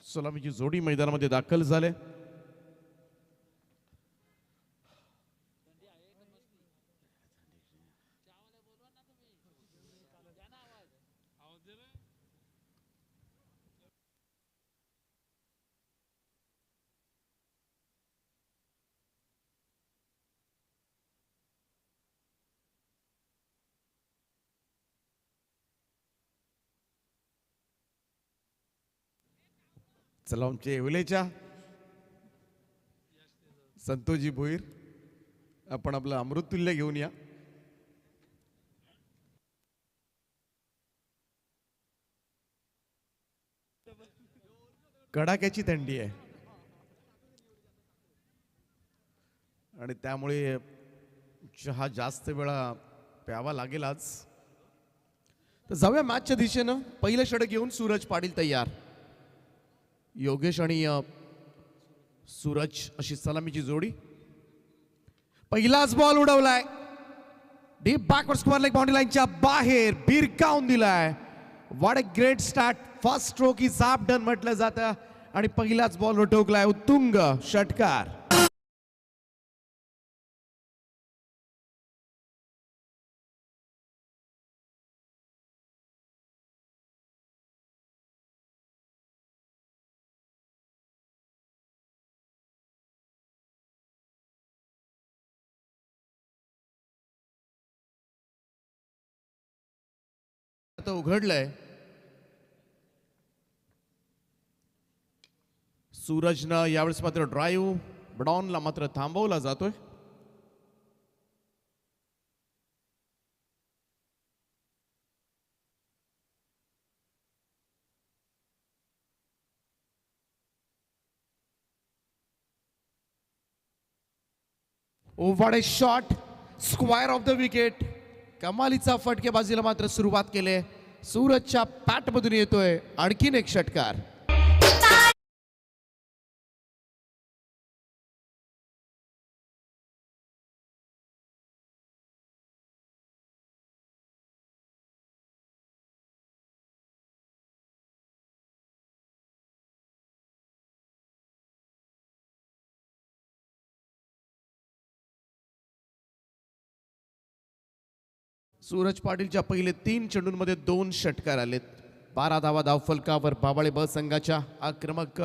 सलामीची जोडी मैदानामध्ये दाखल झाले. चला आमचे येवलेच्या संतोषजी भोईर, आपण आपलं अमृततुल्य घेऊन या. कडाक्याची थंडी आहे आणि त्यामुळे चहा जास्त वेळा प्यावा लागेल आज. तर जाऊया मॅचच्या दिशेनं. पहिलं षटक घेऊन सूरज पाटील तयार. योगेश आणि सूरज अशी सलामीची जोडी. पहिलाच बॉल उडवलाय deep backward square leg boundary लाईनच्या बाहेर भिरकावून दिलाय. What a great start. First stroke is half done म्हटलं जातं आणि पहिलाच बॉलवर ठोकलाय उत्तुंग षटकार. उघडलंय. सूरजनं यावेळेस मात्र ड्राईव्ह ब्रॉनला मात्र थांबवला जातोय. What a shot. Square of the wicket. कमालीचा फटकेबाजीला मात्र सुरुवात केली. सूरजच्या पॅटमधून येतोय आणखीन एक षटकार. सूरज पाटीलच्या पहिले 3 चेंडूंमध्ये 2 षटकार आलेत. 12 धावा धावफलकावर. बाबाळे ब संघाच्या आक्रमक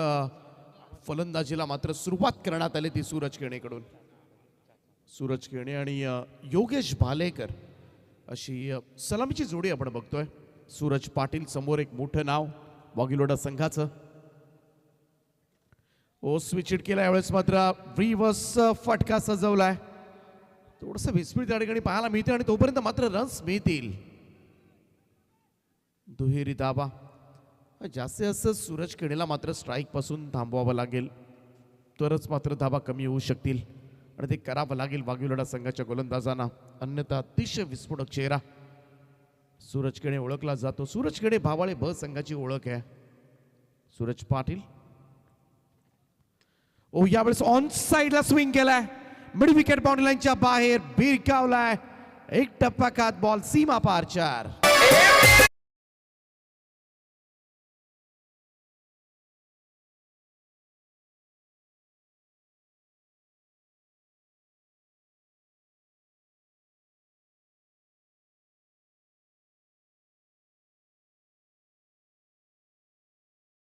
फलंदाजीला मात्र सुरुवात करण्यात आली ती सूरज केणेकडून. सूरज केणे आणि योगेश भालेकर अशी सलामीची जोडी आपण बघतोय. सूरज पाटील समोर एक मोठं नाव वाघिलोडा संघाचं. स्विच केला यावेळेस मात्र रिव्हर्स फटका सजवलाय. थोडंसं विस्मित त्या ठिकाणी पाहायला मिळते आणि तोपर्यंत मात्र रन्स मिळतील. दुहेरी धाबा. जास्तीत जास्त सूरज केणेला मात्र स्ट्राईक पासून थांबवावं लागेल, तरच मात्र धाबा कमी होऊ शकतील आणि ते करावं लागेल वाघिलोडा संघाच्या गोलंदाजांना. अन्यथा अतिशय विस्फोटक चेहरा सूरज केणे ओळखला जातो. सूरज केणे भावाळे ब संघाची ओळख आहे. सूरज पाटील यावेळेस ऑन साइडला स्विंग केलाय. मिड विकेट बाउंड्री लाईनच्या बाहेर भिरकावलाय. एक टप्पा खात बॉल सीमा पार 4.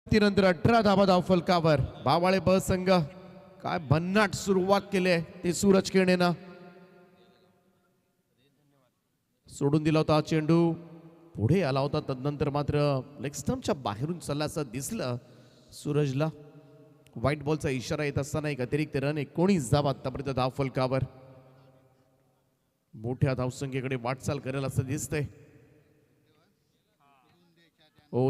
नंतर 18 धावा धावफलकावर. भावाळे ब संघ काय भन्नाट सुरुवात केली आहे ते सूरज केणेनं. सोडून दिला होता चेंडू, पुढे आला होता, तदनंतर मात्र लेग स्टंपच्या बाहेरून चालल्याचं दिसलं सूरजला. व्हाईट बॉलचा इशारा येत असताना एक अतिरिक्त रन. 19 धावा आतापर्यंत धावफलकावर. मोठ्या धावसंख्येकडे वाटचाल करेल असं दिसतंय.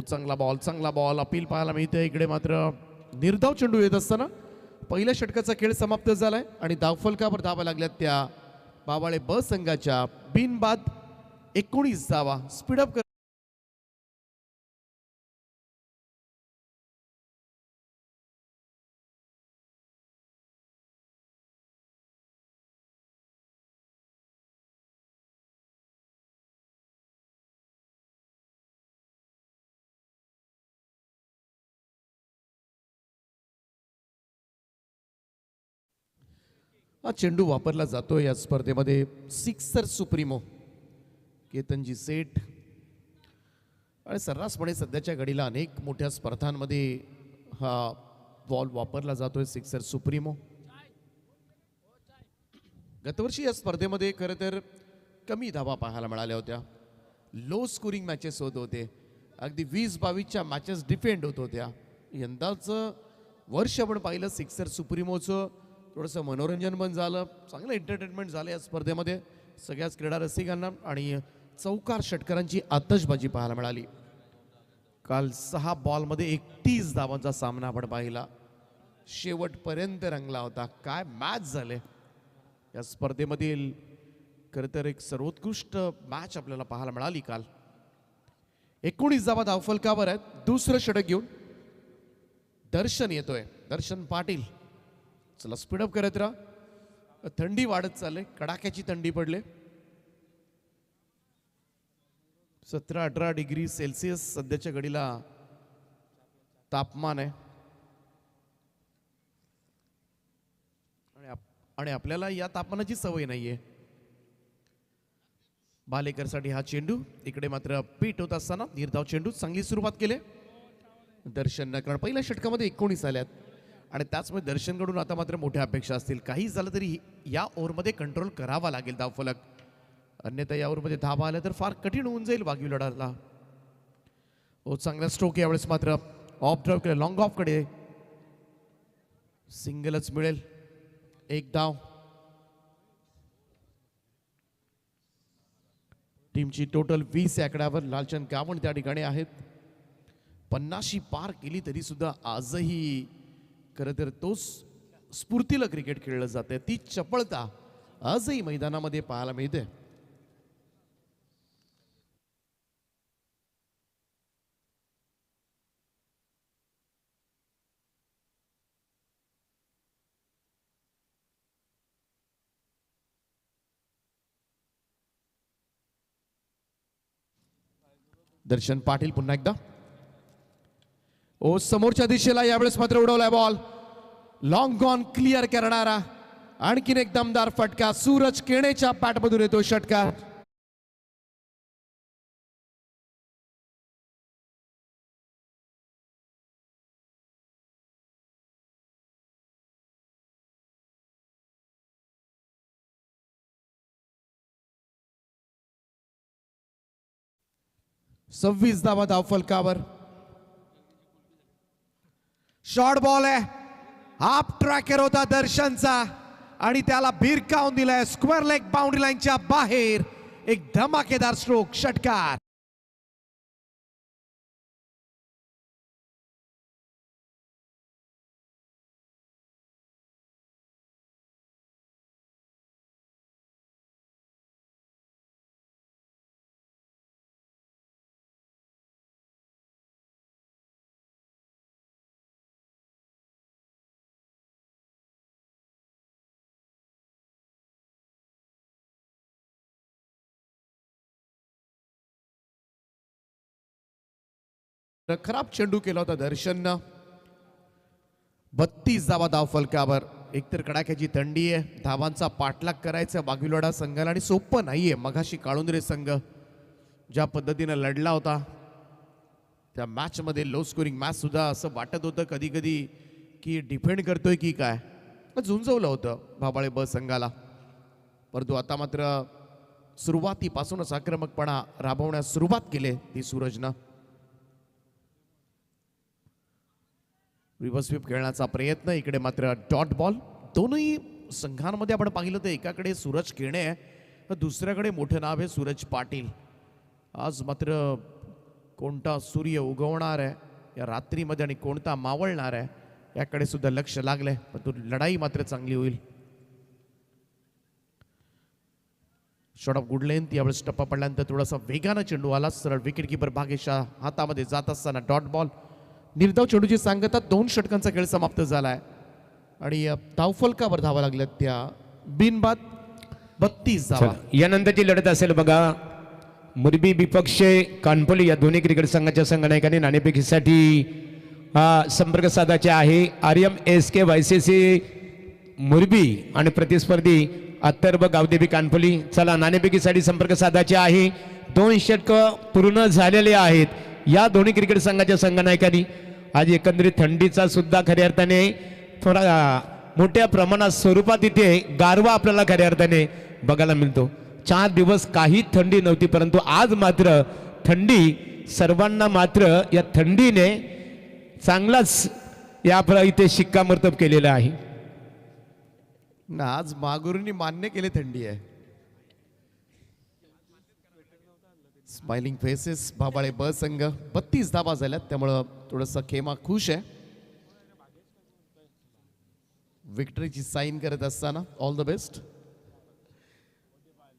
चांगला बॉल अपील पाहायला मिळते. इकडे मात्र निर्धाव चेंडू येत असताना पहिल्या षटकाचा खेळ समाप्त झालाय आणि धावफलकावर धावा लागल्यात त्या बाबाळे ब संघाच्या. बिनबाद 19 धावा. स्पीडअप हा चेंडू वापरला जातो या स्पर्धेमध्ये. सिक्सर सुप्रीमो केतनजी सेठ. आणि सर्रासपणे सध्याच्या घडीला अनेक मोठ्या स्पर्धांमध्ये हा बॉल वापरला जातोय, सिक्सर सुप्रीमो. गतवर्षी या स्पर्धेमध्ये खरं तर कमी धावा पाहायला मिळाल्या होत्या. लो स्कोरिंग मॅचेस होत होते. अगदी 20-22च्या मॅचेस डिफेंड होत होत्या. यंदाचं वर्ष आपण पाहिलं सिक्सर सुप्रीमोचं थोडंसं मनोरंजन पण झालं, चांगलं एंटरटेनमेंट झालं या स्पर्धेमध्ये सगळ्याच क्रीडा रसिकांना. आणि चौकार षटकारांची आतषबाजी पाहायला मिळाली. काल 6 बॉलमध्ये 31 धावांचा सामना आपण पाहिला. शेवटपर्यंत रंगला होता. काय मॅच झाले या स्पर्धेमधील. खरं तर एक सर्वोत्कृष्ट मॅच आपल्याला पाहायला मिळाली काल. 19 धावा धावफलकावर आहेत. दुसरं षटक घेऊन दर्शन येतोय, दर्शन पाटील. चला स्पीडअप करत राहा. थंडी वाढत चालले, कडाक्याची थंडी पडले. 17-18 डिग्री सेल्सिअस सध्याच्या घडीला तापमान आहे. आणि आपल्याला या तापमानाची सवय नाहीये. बालेकरसाठी हा चेंडू. इकडे मात्र पीट होत असताना निर्धाव चेंडू. चांगली सुरुवात केली दर्शन, कारण पहिल्या षटकामध्ये 19 आल्यात आणि त्याचमुळे दर्शनकडून आता मात्र मोठ्या अपेक्षा असतील. काही झालं तरी या ओव्हरमध्ये कंट्रोल करावा लागेल धावफलक, अन्यथा या ओव्हरमध्ये धावा आल्या तर फार कठीण होऊन जाईल वाघवी लढाला. हो, चांगला स्ट्रोक यावेळेस मात्र ऑफ ड्राईव्ह केलं, लॉंग ऑफ कडे सिंगलच मिळेल. एक धाव. टीमची टोटल 20 आकड्यावर. लालचंद गावण त्या ठिकाणी आहेत. 50 पार केली तरी सुद्धा आजही खरं तर तोच स्फूर्तीला क्रिकेट खेळलं जाते. ती चपळता आजही मैदानामध्ये पाहायला मिळते. दर्शन पाटील पुन्हा एकदा. ओ समोरच्या दिशेला यावेळेस मात्र उडवलाय बॉल. लॉंग गॉन क्लिअर करणारा आणखीन एक दमदार फटका. सूरज केणेच्या बॅटमधून येतो षटकार. सव्वीस धावा धावफलकावर. शॉर्ट बॉल आहे. हाफ ट्रॅकर होता दर्शनचा आणि त्याला भिरकावून दिलाय स्क्वेअर लेग बाउंड्री लाईनच्या बाहेर. एक धमाकेदार स्ट्रोक, षटकार. खराब चेंडू केला होता दर्शननं. 32 धावा धावफलकावर. एकतर कडाक्याची थंडी आहे, धावांचा पाठलाग करायचा वाघविलोडा संघाला आणि सोपं नाहीये. मगाशी काळुंद्रे संघ ज्या पद्धतीनं लढला होता त्या मॅच मध्ये, लो स्कोरिंग मॅच सुद्धा, असं वाटत होतं कधी कधी की डिफेंड करतोय की काय. झुंजवलं होतं भाबाळे ब संघाला. परंतु आता मात्र सुरुवातीपासूनच आक्रमकपणा राबवण्यास सुरुवात केली ती सूरजनं. रिव्हर्स स्वीप खेळण्याचा प्रयत्न. इकडे मात्र डॉट बॉल. दोन्ही संघांमध्ये आपण पाहिलं तर एकाकडे सूरज केणे आहे तर दुसऱ्याकडे मोठं नाव आहे सूरज पाटील. आज मात्र कोणता सूर्य उगवणार आहे या रात्रीमध्ये आणि कोणता मावळणार आहे याकडे सुद्धा लक्ष लागलंय. पण तो लढाई मात्र चांगली होईल. Shot of good length. यावेळेस टप्पा पडल्यानंतर थोडासा वेगानं चेंडू आला. सरळ विकेट किपर भागेशच्या हातामध्ये जात असताना डॉट बॉल. निर्धाव चेंडूची सांगता. 2 षटकांचा खेळ समाप्त झालाय आणि धावफलकावर धावा लागल्यात त्या बिनबाद 32 धावा. यानंतरची लढत असेल बघा. मुरबी विपक्षे कानपोली या दोन्ही क्रिकेट संघाच्या संघनायकांनी नाणेफेकीसाठी संपर्क साधायचे आहे. RMSK YCC मुरबी आणि प्रतिस्पर्धी अत्तर्ब गावदेवी कानपुली. चला नाणेफेकीसाठी संपर्क साधायचे आहे. 2 षटकं पूर्ण झालेले आहेत या दोन्ही क्रिकेट संघाच्या संघनायकांनी. आज एकंदरीत थंडीचा सुद्धा खऱ्या अर्थाने थोडा मोठ्या प्रमाणात स्वरूपात इथे गारवा आपल्याला खऱ्या अर्थाने बघायला मिळतो. 4 दिवस काही थंडी नव्हती, परंतु आज मात्र थंडी सर्वांना मात्र या थंडीने चांगलाच या इथे शिक्कामोर्तब केलेला आहे. ना आज मागुरूंनी मान्य केले थंडी आहे. स्माइलिंग फेसेस भाबाळे ब संघ 32 धाबा झाल्यात, त्यामुळं थोडंसं खेमा खुश आहे. विक्टरीची साईन करत असताना ऑल द बेस्ट.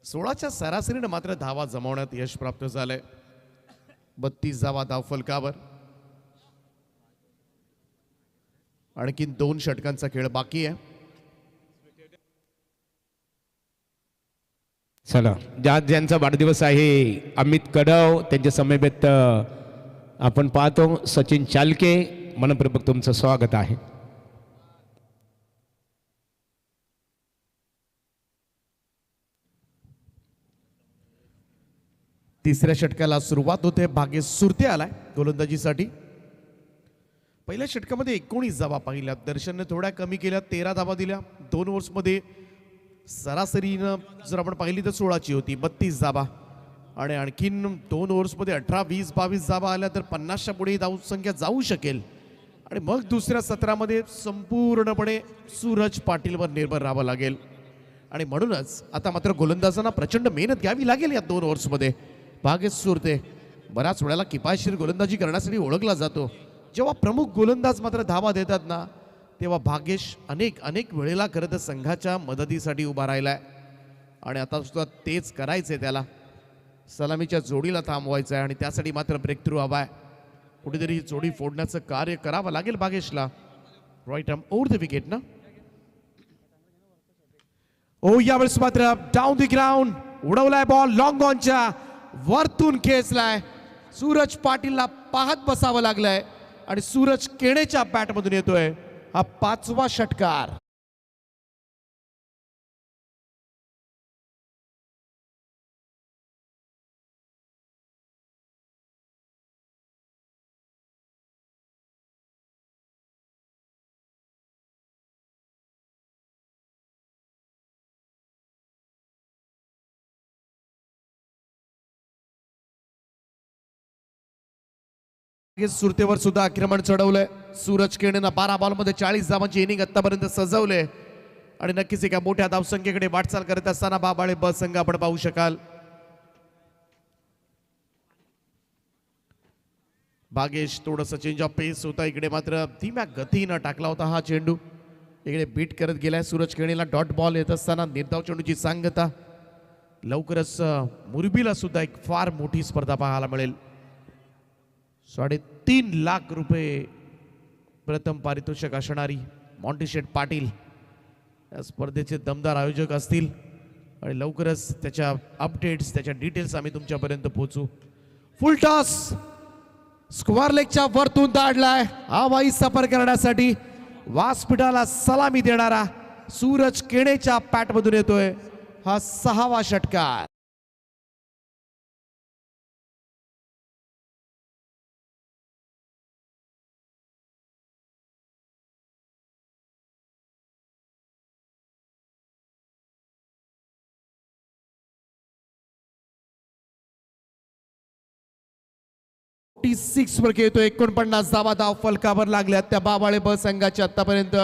16च्या सरासरीनं मात्र धावा जमवण्यात यश प्राप्त झालंय. 32 धावा धावफलकावर. आणखीन 2 षटकांचा खेळ बाकी आहे. चला ज्यांचा वाढदिवस आहे अमित कडव त्यांच्या समवेत आपण पाहतो सचिन चालके. मनपूर्वक तुमचं स्वागत आहे. तिसऱ्या षटकाला सुरुवात होते. भाग्येश सुरते आलाय गोलंदाजीसाठी. पहिल्या षटकामध्ये 19 धावा पाहिल्या. दर्शनने थोड्या कमी केल्या, 13 धावा दिल्या. 2 ओव्हर्समध्ये सरासरीनं जर आपण पाहिली तर 16ची होती. 32 धावा आणि आणखीन 2 ओव्हर्समध्ये 18, 20, 22 धावा आल्या तर 50च्या पुढे धावसंख्या जाऊ शकेल. आणि मग दुसऱ्या सत्रामध्ये संपूर्णपणे सूरज पाटीलवर निर्भर राहावं लागेल. आणि म्हणूनच आता मात्र गोलंदाजांना प्रचंड मेहनत घ्यावी लागेल या 2 ओव्हर्समध्ये. भाग्येश सुरते बऱ्याच वेळेला किफायतशीर गोलंदाजी करण्यासाठी ओळखला जातो. जेव्हा प्रमुख गोलंदाज मात्र धावा देतात ना, तेव्हा भाग्येश अनेक वेळेला खरं तर संघाच्या मदतीसाठी उभा राहिलाय. आणि आता सुद्धा तेच करायचंय त्याला. सलामीच्या जोडीला थांबवायचं आहे आणि त्यासाठी मात्र ब्रेक थ्रू हवा आहे. कुठेतरी ही जोडी फोडण्याचं कार्य करावं लागेल भाग्येशला. Right arm over the wicket ना. ओ यावेळेस मात्र डाऊन द ग्राउंड उडवलाय बॉल. लॉंग ऑनच्या वरतून खेचलाय. सूरज पाटीलला पाहत बसावं लागलंय आणि सूरज केणेच्या बॅटमधून येतोय हा 5वा षटकार. सुरतेवर सुद्धा आक्रमण चढवलंय. सूरज केणेनं 12 बॉलमध्ये 40 धावांची इनिंग आतापर्यंत सजवले आणि नक्कीच एका मोठ्या धावसंख्येकडे वाटचाल करत असताना बाबाळे ब संघ आपण पाहू शकाल. भाग्येश थोडंसं चेंज ऑफ पेस होता. इकडे मात्र धीम्या गतीनं टाकला होता हा चेंडू. इकडे बीट करत गेलाय सूरज केणेला. डॉट बॉल येत असताना निर्धाव चेंडूची सांगता. लवकरच मुरबीला सुद्धा एक फार मोठी स्पर्धा पाहायला मिळेल. 3.5 लाख रुपये प्रथम पारितोषिक असणारी मॉन्टेशेट पाटील या स्पर्धेचे दमदार आयोजक असतील. आणि लवकरच त्याच्या अपडेट्स त्याच्या डिटेल्स आम्ही तुमच्यापर्यंत पोहोचू. फुल टॉस स्क्वेअर लेगच्या वरतून दाडलाय. हवाई सफर करण्यासाठी व्यासपीठाला सलामी देणारा सूरज केणेच्या पॅटमधून येतोय हा 6वा षटकार. वर खेळतो. 49 धावा धाव फलकावर लागल्यात त्या बाबाळे ब संघाच्या आतापर्यंत.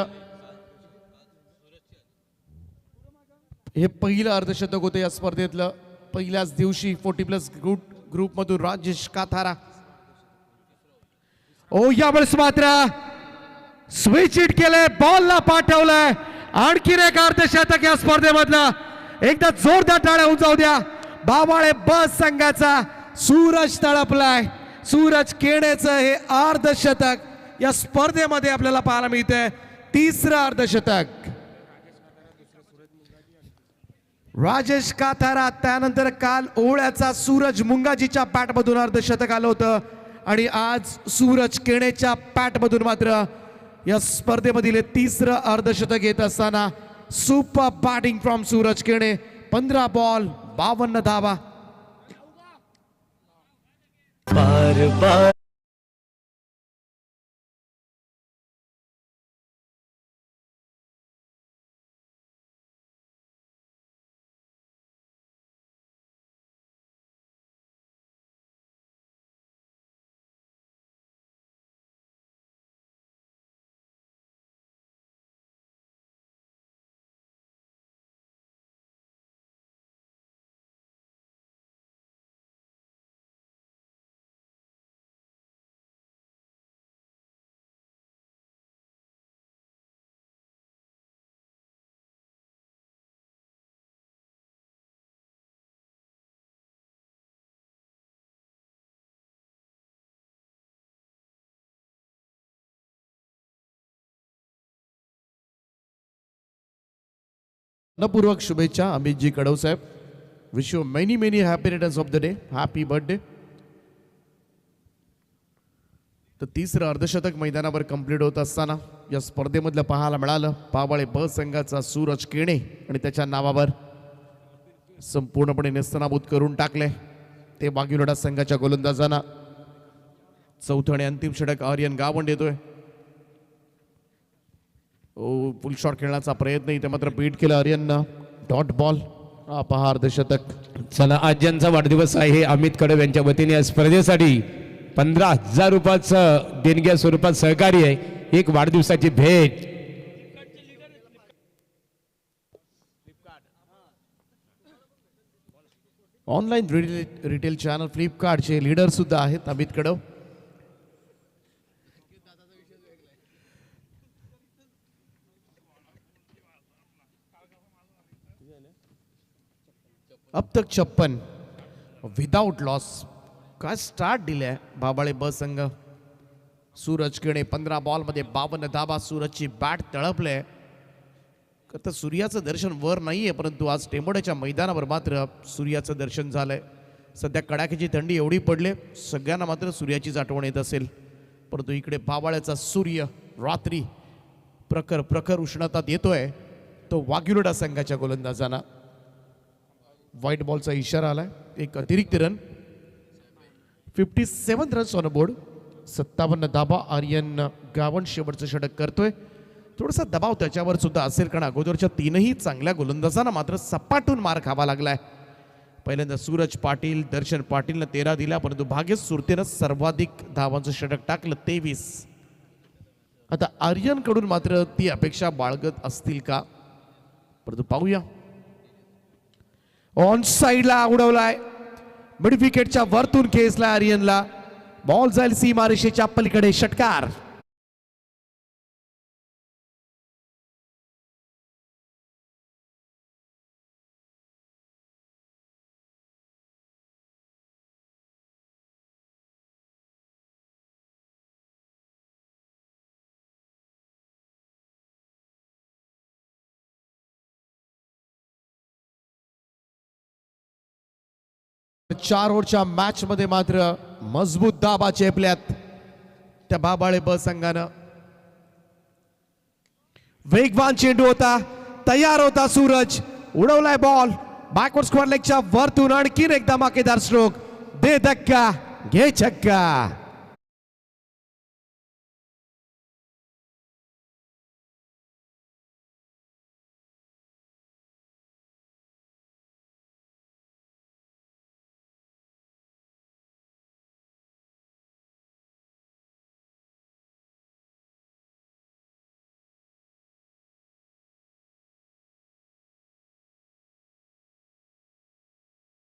हे पहिलं अर्धशतक होतं या स्पर्धेतलं. पहिल्याच दिवशी 40+ ग्रुप मधून राजेश काथारा. ओ यावेळेस मात्र स्विच हिट केलंय. बॉलला पाठवलंय. आणखीन एक अर्धशतक या स्पर्धेमधलं. एकदा जोरदार टाळ्या होऊन जाऊ द्या बाबाळे ब संघाचा. सूरज तळपलाय. सूरज केणेचं हे अर्धशतक या स्पर्धेमध्ये आपल्याला पाहायला मिळतंय. 3रं अर्धशतक. राजेश काथारा. त्यानंतर काल ओवळ्याचा सूरज मुंगाजीच्या बॅटमधून अर्धशतक आलं होतं आणि आज सूरज केणेच्या बॅटमधून मात्र या स्पर्धेमधील तिसरं अर्धशतक येत असताना super batting from Suraj Kene. 15 ball 52 धावा. बार बार मनपूर्वक शुभेच्छा अमितजी कडव साहेब. Wish you many many happy returns of the day. Happy birthday. तर तिसरं अर्धशतक मैदानावर कंप्लीट होत असताना या स्पर्धेमधलं पाहायला मिळालं पावाळे ब संघाचा सूरज केणे आणि त्याच्या नावावर संपूर्णपणे नेस्तनाबूत करून टाकले ते वाघिलोडा संघाच्या गोलंदाजांना. चौथं आणि अंतिम षटक आर्यन गावंड येतोय. फुल शॉट खेळण्याचा प्रयत्न इथे मात्र बीट केलं आर्यननं. Dot ball. पहा अर्धशतक. चला आज ज्यांचा वाढदिवस आहे अमित कडव यांच्या वतीने या स्पर्धेसाठी 15,000 रुपयाचं देणग्या स्वरूपात सहकार्य आहे. एक वाढदिवसाची भेट. ऑनलाईन रिटेल चॅनल फ्लिपकार्टचे लीडर सुद्धा आहेत अमित कडव. अब तक 56 विदाउट लॉस. काय स्टार्ट दिलाय बाबाळे ब संघ. सूरज केणे 15 बॉलमध्ये 52 धाबा. सूरजची बॅट तळपले. तर सूर्याचं दर्शन वर नाहीये परंतु आज टेंबोड्याच्या मैदानावर मात्र सूर्याचं दर्शन झालंय. सध्या कडाक्याची थंडी एवढी पडले सगळ्यांना मात्र सूर्याचीच आठवण येत असेल परंतु इकडे बाबाळ्याचा सूर्य रात्री प्रखर प्रखर उष्णतात येतोय. तो वाघिलोडा संघाच्या गोलंदाजांना व्हाईट बॉलचा इशारा आलाय. एक अतिरिक्त रन. 57 runs on board. 57 धाबा. आर्यन गावंड शेवटचं षटक करतोय. थोडासा दबाव त्याच्यावर सुद्धा असेल कारण अगोदरच्या तीनही चांगल्या गोलंदाजांना मात्र सपाटून मार खावा लागलाय. पहिल्यांदा सूरज पाटील दर्शन पाटीलनं 13 दिला परंतु भाग्येश सुरतेनं सर्वाधिक धावांचं षटक टाकलं 23. आता आर्यन कडून मात्र ती अपेक्षा बाळगत असतील का परंतु पाहूया. ऑन साइडला उडवलाय. मिड विकेटच्या वरतून खेचला आर्यनला. बॉल जाईल सीमारेषेच्या पलीकडे. षटकार. चार ओव्हरच्या मॅच मध्ये मात्र मजबूत दाबा चेपल्यात त्या बाबाळे ब संघानं. वेगवान चेंडू होता. तयार होता सूरज. उडवलाय बॉल बॅकवर्ड स्क्वेअर लेगच्या वरतून. आणखीन एक धमाकेदार स्ट्रोक. दे धक्का घे छक्का.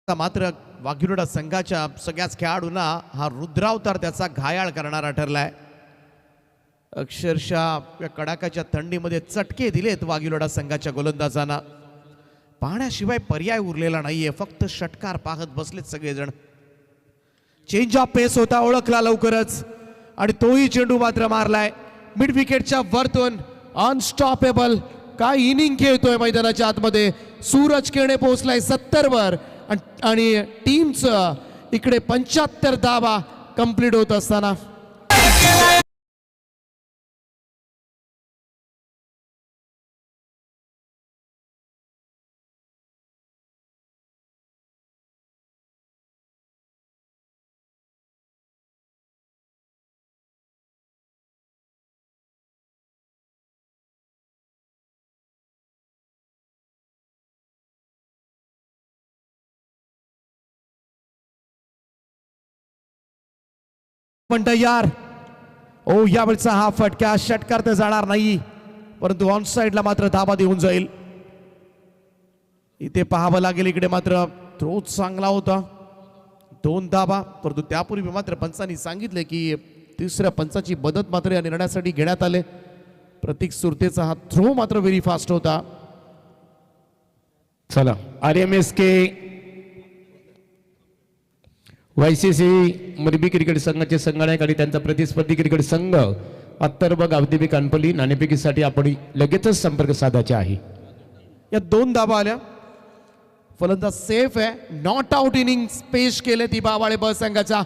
मात्र वाघिलोडा संघाच्या सगळ्याच खेळाडूंना हा रुद्रावतार त्याचा घायाळ करणारा ठरलाय. अक्षरशः या कडाकाच्या थंडीमध्ये चटके दिलेत वाघिलोडा संघाच्या गोलंदाजांना. पाहण्याशिवाय पर्याय उरलेला नाहीये. फक्त षटकार पाहत बसलेत सगळेजण. चेंज ऑफ पेस होता ओळखला लवकरच आणि तोही चेंडू मात्र मारलाय मिड विकेटच्या वरतून. अनस्टॉपेबल. काय इनिंग खेळतोय मैदानाच्या आतमध्ये. सूरज केणे पोहोचलाय 70 वर आणि टीमचं इकडे 75 धावा कंप्लीट होत असताना पण तयार. ओ यावेळचा हा फटका षटकार तर जाणार नाही, परंतु ऑन साइडला मात्र धाबा देऊन जाईल. इथे पाहावं लागेल. इकडे मात्र थ्रो चांगला होता, 2 धाबा. परंतु त्यापूर्वी मात्र पंचांनी सांगितले की तिसऱ्या पंचाची मदत मात्र या निर्णयासाठी घेण्यात आले. प्रतीक सुरतेचा हा थ्रो मात्र व्हेरी फास्ट होता. चला RMS के YCC मुरबी क्रिकेट संघाचे संघनायक आणि त्यांचा प्रतिस्पर्धी क्रिकेट संघ अत्तरब गावदेवी कानपल्ली नाणेफेकीसाठी आपण लगेचच संपर्क साधायचे आहे. या 2 धाबा आल्या. फलंदाज सेफ आहे. नॉट आउट इनिंग पेश केले ती बावाळे ब संघाच्या.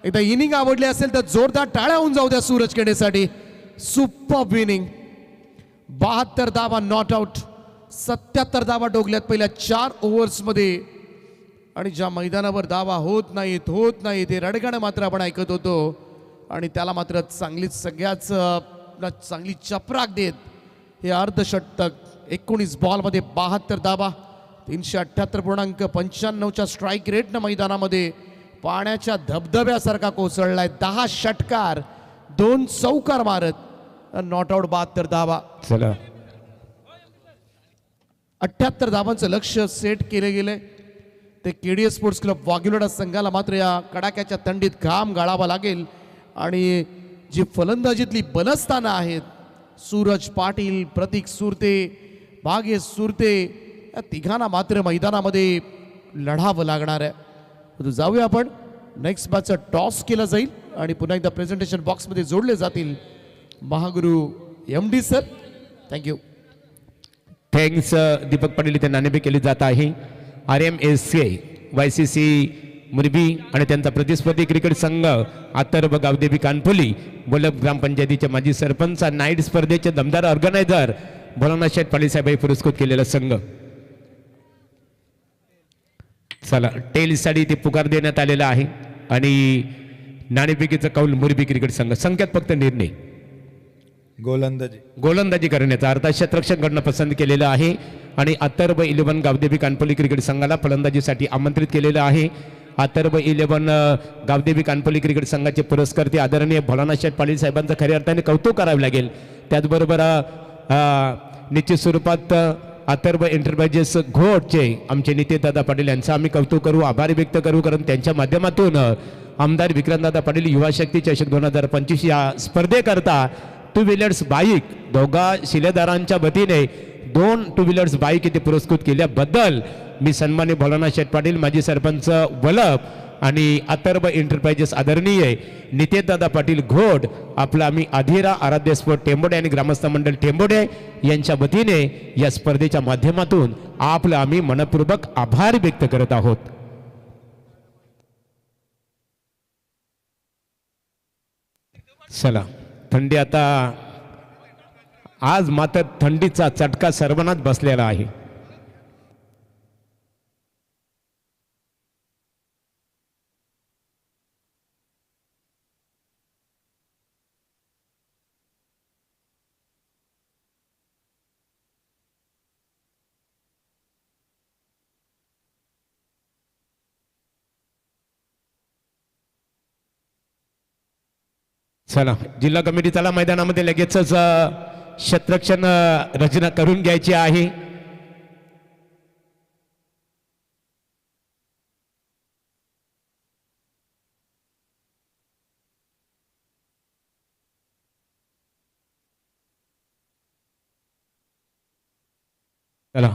एकदा इनिंग आवडली असेल तर जोरदार टाळ्या होऊन जाऊ द्या सूरज केडेसाठी. Super inning. 72 धाबा नॉट आउट. 77 धाबा डोगल्यात पहिल्या 4 ओव्हर्समध्ये. आणि ज्या मैदानावर धावा होत नाहीत ते रडगाणं मात्र आपण ऐकत होतो. आणि त्याला मात्र चांगली चपराक देत हे अर्धषटक. 19 बॉलमध्ये 72 धाबा, 378.95च्या स्ट्राईक रेटनं मैदानामध्ये पाण्याच्या धबधब्यासारखा कोसळलाय. 10 षटकार, 2 चौकार मारत नॉट आउट. 72 धाबा. चला 78 धावांचं लक्ष सेट केले गेले. ते KDS स्पोर्ट्स क्लब वाघिवडा संघाला मात्र या कडाक्याच्या थंडीत घाम गाळावा लागेल. आणि जी फलंदाजीतली बलस्थानं आहेत, सूरज पाटील, प्रतीक सुरते, भाग्येश सुरते, या तिघांना मात्र मैदानामध्ये लढावं लागणार आहे. जाऊया आपण. नेक्स्ट मॅचचा टॉस केला जाईल आणि पुन्हा एकदा प्रेझेंटेशन बॉक्समध्ये जोडले जातील Mahaguru MD sir. Thank you. Thanks Deepak Patil. इथे नाणेफेक केली जात आहे. RMSK YCC मुरबी आणि त्यांचा प्रतिस्पर्धी क्रिकेट संघ अत्तरब गावदेवी कानपोली बोलप ग्रामपंचायतीचे माजी सरपंच, नाईट स्पर्धेचे दमदार ऑर्गनायझर भोलानाथ शेठ पाटील साहेब पुरस्कृत केलेला संघ. चला टेलसाठी ते पुकार देण्यात आलेला आहे आणि नाणेफेकीचा कौल मुरबी क्रिकेट संघ. संख्यात फक्त निर्णय गोलंदाजी करण्याचा अर्थात क्षेत्ररक्षण करणं पसंत केलेलं आहे. आणि अत्तरब 11 गावदेवी कानपोली क्रिकेट संघाला फलंदाजीसाठी आमंत्रित केलेलं आहे. अत्तरब 11 गावदेवी कानपोली क्रिकेट संघाचे पुरस्कर्ते आदरणीय भोलानाथ शेठ पाटील साहेबांचं खऱ्या अर्थाने कौतुक करावे लागेल. त्याचबरोबर निश्चित स्वरूपात अत्तरब एंटरप्राइजेस घोटचे आमचे नितेशदादा पाटील यांचं आम्ही कौतुक करू, आभार व्यक्त करू. कारण त्यांच्या माध्यमातून आमदार विक्रांतदादा पाटील युवा शक्ती चषक 2025 या स्पर्धेकरता 2 व्हीलर्स बाईक दोघा शिलेदारांच्या वतीने 2 2 व्हीलर्स बाईक इथे पुरस्कृत केल्याबद्दल मी सन्मान्य भोलानाथ शेठ पाटील, माजी सरपंच वलप आणि अत्तरब एंटरप्राइजेस आदरणीय नितेशदादा पाटील घोड, आपला आम्ही अधीरा आराध्य स्पोर्ट टेंबोडे आणि ग्रामस्थ मंडळ टेंबोडे यांच्या वतीने या स्पर्धेच्या माध्यमातून आपलं आम्ही मनपूर्वक आभार व्यक्त करत आहोत. चला थंडी आता आज मात्र थंडीचा चटका सर्वांनाच बसलेला आहे. चला जिल्हा कमिटी चला मैदानामध्ये लगेचच क्षेत्ररक्षण रचना करून घ्यायची आहे. चला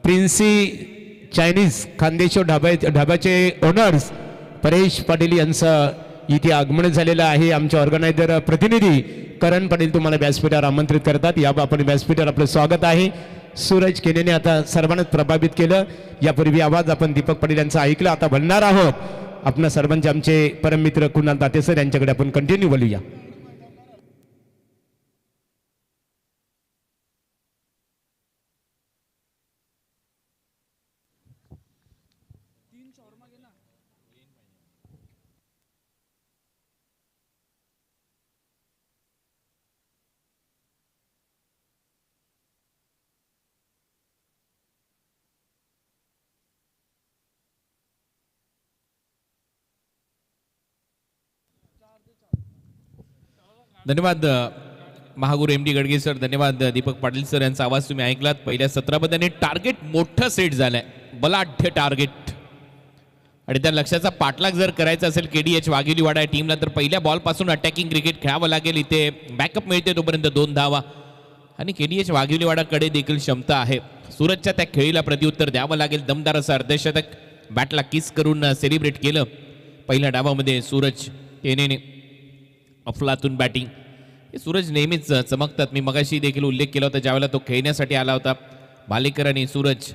प्रिन्सी चायनीज खानदेशो ढाब्याचे ओनर्स परेश पाटील यांचं इथे आगमन झालेलं आहे. आमचे ऑर्गनायझर प्रतिनिधी करण पाटील तुम्हाला व्यासपीठावर आमंत्रित करतात. या आपण व्यासपीठावर आपलं स्वागत आहे. सूरज केनेने आता सर्वांनाच प्रभावित केलं. यापूर्वी आवाज आपण दीपक पाटील यांचा ऐकला. आता बोलणार आहोत आपल्या सर्वांचे आमचे परममित्र कुणाल दाते सर यांच्याकडे आपण कंटिन्यू बोलूया. धन्यवाद महागुरू एम डी गडगे सर. धन्यवाद दीपक पाटील सर. यांचा आवाज तुम्ही ऐकलात. पहिल्या सत्रामध्ये आणि टार्गेट मोठं सेट झालंय, बलाढ्य टार्गेट. आणि त्या लक्ष्याचा पाठलाग जर करायचा असेल KDH वाघिलीवाडा या टीमला तर पहिल्या बॉलपासून अटॅकिंग क्रिकेट खेळावं लागेल. इथे बॅकअप मिळते तोपर्यंत 2 धावा. आणि KDH वाघिलीवाडाकडे देखील क्षमता आहे. सूरजच्या त्या खेळीला प्रत्युत्तर द्यावं लागेल. दमदार असं अर्धशतक बॅटला किस करून सेलिब्रेट केलं पहिल्या डावामध्ये सूरज टेनेने. अफलातून बॅटिंग. हे सूरज नेहमीच चमकतात. मी मगाशी देखील उल्लेख केला होता ज्यावेळेला तो खेळण्यासाठी आला होता. भालेकर आणि सूरज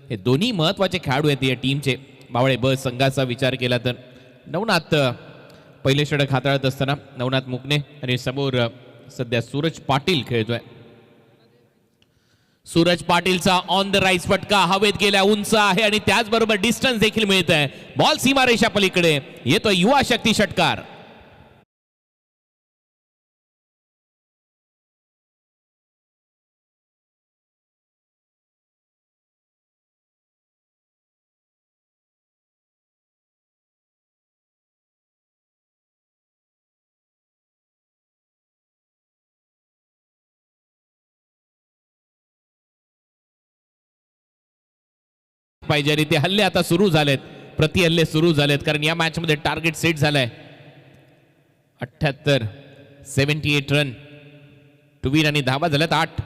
हे दोन्ही महत्त्वाचे खेळाडू आहेत या टीमचे. बावळे ब संघाचा विचार केला तर नवनाथ पहिले षटक हाताळत असताना नवनाथ मुकणे आणि समोर सध्या सूरज पाटील खेळतोय. सूरज पाटीलचा ऑन द राईस फटका हवेत गेल्या, उंच आहे आणि त्याचबरोबर डिस्टन्स देखील मिळत आहे. बॉल सीमारेषा पलीकडे येतोय युवा शक्ती षटकार. पाहिजे आणि ते हल्ले आता सुरू झालेत, प्रति हल्ले सुरू झालेत. कारण या मॅच मध्ये टार्गेट सेट झालाय 78, 78 रन टू विन आणि धावा झाल्यात 8.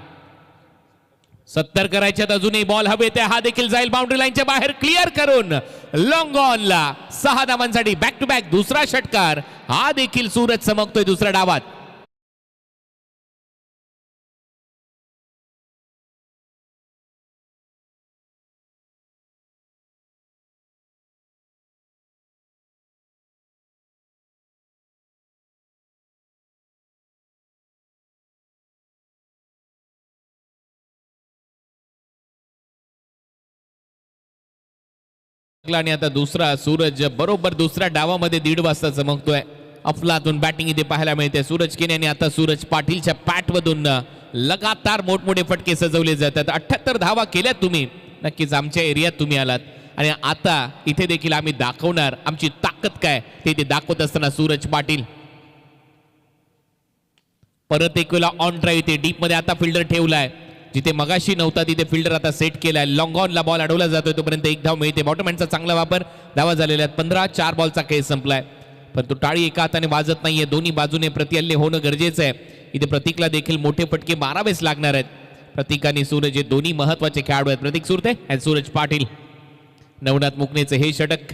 70 करायच्यात अजूनही. बॉल हवेत आहे, हा देखील जाईल बाउंड्री लाईनच्या बाहेर. क्लिअर करून लॉंग ऑनला 6 धावांसाठी बॅक टू बॅक दुसरा षटकार. हा देखील सूरज चमकतोय दुसऱ्या डावात. आणि आता दुसरा सूरज बरोबर दुसऱ्या डावामध्ये 1:30 वाजता चमकतोय. अफलातून बॅटिंग इथे पाहायला मिळते. सूरज केने आणि आता सूरज पाटीलच्या पॅटमधून लगातार मोठमोठे फटके सजवले जातात. 78 धावा केल्यात तुम्ही. नक्कीच आमच्या एरियात तुम्ही आलात आणि आता इथे देखील आम्ही दाखवणार आमची ताकद काय ते दाखवत असताना सूरज पाटील परत एक वेळा ऑन ड्राईव्ह ते डीप मध्ये आता फिल्डर ठेवलाय. जिथे मगाशी नव्हता तिथे फिल्डर आता सेट केलाय. लॉंग ऑनला बॉल अडवला जातोय तोपर्यंत 1 धाव मिळते. बॉटमॅनचा चांगला वापर. धावा झालेल्या आहेत 15. 4 बॉलचा खेळ संपलाय. पण तो टाळी एका हाताने वाजत नाहीये. दोन्ही बाजूने प्रतिहल्ले होणं गरजेचं आहे. इथे प्रतीकला देखील मोठे फटके मारावेच लागणार आहेत. प्रतीक आणि सूरज हे दोन्ही महत्वाचे खेळाडू आहेत. प्रतीक सुरते आणि सूरज पाटील. नवनाथ मुकणेचे हे षटक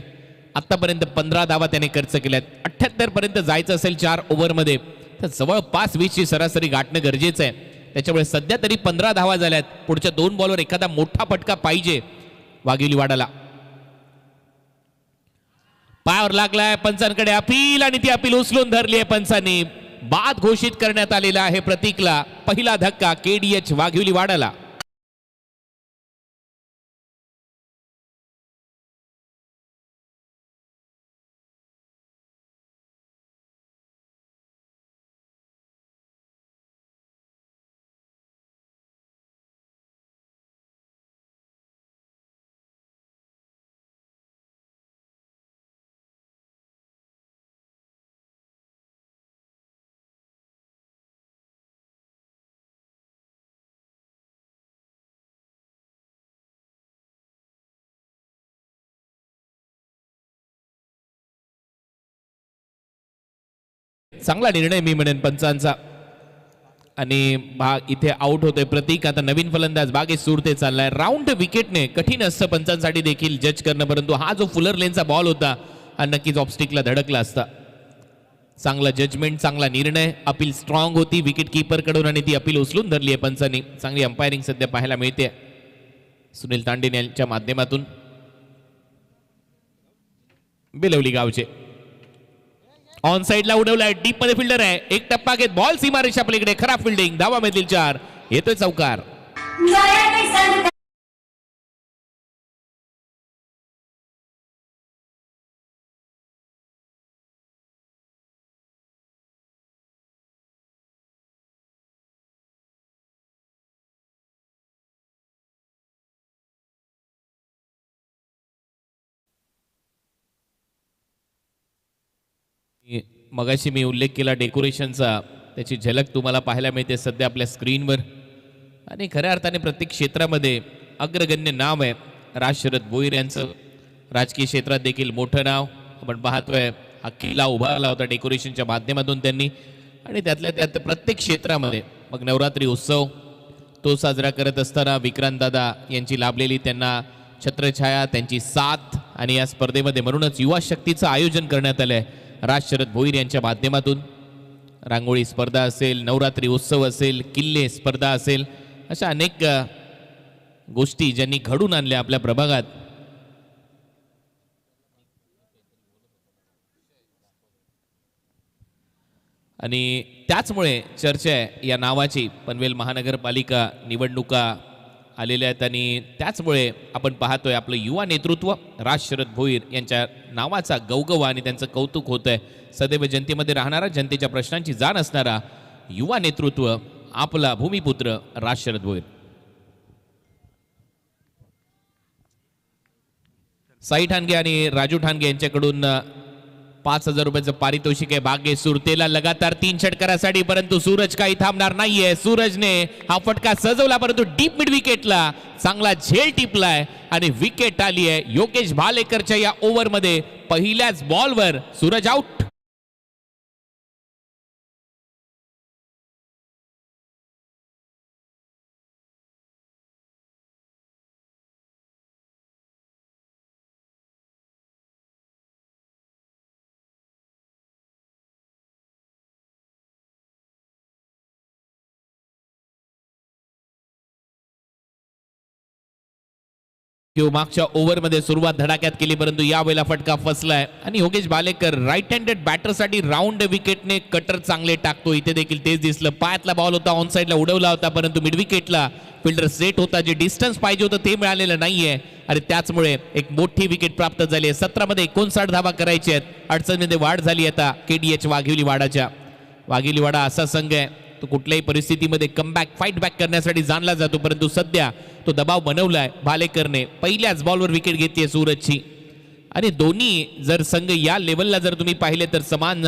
आतापर्यंत 15 धावा त्याने खर्च केल्यात. 78 पर्यंत जायचं असेल 4 ओव्हरमध्ये तर जवळपास 20 ची सरासरी गाठणं गरजेचं आहे. त्याच्यामुळे सध्या तरी 15 धावा झाल्यात. पुढच्या 2 बॉलवर एखादा मोठा फटका पाहिजे वाघिलीवाडाला. पायावर लागलाय. पंचांकडे अपील आणि ती अपील उचलून धरली आहे पंचांनी. बाद घोषित करण्यात आलेला आहे प्रतीकला. पहिला धक्का KDH वाघिलीवाडाला. चांगला निर्णय मी म्हणेन पंचांचा. आणि भाग इथे आउट होतोय प्रतीक. आता नवीन फलंदाज बागे सुरते चाललाय. राऊंड विकेटने कठीण असतं पंचांसाठी देखील जज करणं. परंतु हा जो फुलर लेनचा बॉल होता हा नक्कीच ऑब्स्टिकला धडकला असता. चांगला जजमेंट, चांगला निर्णय. अपील स्ट्रॉंग होती विकेट कीपर कडून आणि ती अपील उचलून धरली आहे पंचांनी. चांगली अंपायरिंग सध्या पाहायला मिळते सुनील तांडेन यांच्या माध्यमातून. बेलवली गावचे ऑन साइडला उडवलाय. डीप मध्ये फिल्डर आहे. एक टप्पा घेत बॉल सीमारेषा पलीकडे. खराब फिल्डिंग. धावा मधील 4. येतोय चौकार. मगाशी मी उल्लेख केला डेकोरेशनचा. त्याची झलक तुम्हाला पाहायला मिळते सध्या आपल्या स्क्रीनवर. आणि खऱ्या अर्थाने प्रत्येक क्षेत्रामध्ये अग्रगण्य नाव आहे राज शरद भोईर यांचं. राजकीय क्षेत्रात देखील मोठं नाव आपण पाहतोय. हा किल्ला उभारला होता डेकोरेशनच्या माध्यमातून त्यांनी, आणि त्यातल्या त्यात प्रत्येक क्षेत्रामध्ये मग नवरात्री उत्सव तो साजरा करत असताना विक्रांत दादा यांची लाभलेली त्यांना छत्रछाया, त्यांची साथ, आणि या स्पर्धेमध्ये म्हणूनच युवा शक्तीचं आयोजन करण्यात आलं आहे राज शरद भोईर यांच्या माध्यमातून. रांगोळी स्पर्धा असेल, नवरात्री उत्सव असेल, किल्ले स्पर्धा असेल, अशा अनेक गोष्टी ज्यांनी घडून आणल्या आपल्या प्रभागात. आणि त्याचमुळे चर्चा आहे या नावाची. पनवेल महानगरपालिका निवडणुका आलेल्या आहेत आणि त्याचमुळे आपण पाहतोय आपलं युवा नेतृत्व राज शरद भोईर यांच्या नावाचा गवगवा आणि त्यांचं कौतुक होत आहे. सदैव जनतेमध्ये राहणारा, जनतेच्या प्रश्नांची जाण असणारा युवा नेतृत्व आपला भूमिपुत्र राज शरद भोईर. साई ठाणगे आणि राजू ठाणगे यांच्याकडून 5,000 रुपयाचं पारितोषिक आहे. भाग्य सुरतेला लगातार 3 षटकारासाठी, परंतु सूरज काही थांबणार नाहीये. सूरजने हा फटका सजवला, परंतु डीप मिड विकेटला चांगला झेल टिपलाय आणि विकेट आली आहे योगेश भालेकरच्या या ओव्हरमध्ये. पहिल्याच बॉलवर सूरज आउट. मागच्या ओव्हरमध्ये सुरुवात धडाक्यात केली, परंतु यावेळेला फटका फसलाय आणि योगेश भालेकर राईट हँडेड बॅटरसाठी राऊंड विकेटने कटर चांगले टाकतो. इथे देखील तेच दिसलं. पायातला बॉल होता, ऑन साईडला उडवला होता, परंतु मिड विकेटला फिल्डर सेट होता. जे डिस्टन्स पाहिजे होतं ते मिळालेलं नाहीये आणि त्याचमुळे एक मोठी विकेट प्राप्त झाली आहे. 17 मध्ये 59 धावा करायचे आहेत. अडचणीमध्ये वाढ झाली आता KDH वाघिवली वाडाच्या. वाघिवली वाडा असा संघ आहे तो कुठल्याही परिस्थितीमध्ये कमबॅक फाईट बॅक करण्यासाठी जाणला जातो, परंतु सध्या तो दबाव बनवलाय भालेकरने. पहिल्याच बॉलवर विकेट घेतली सूरजची. आणि दोन्ही जर संघ या लेवलला जर तुम्ही पाहिले तर समान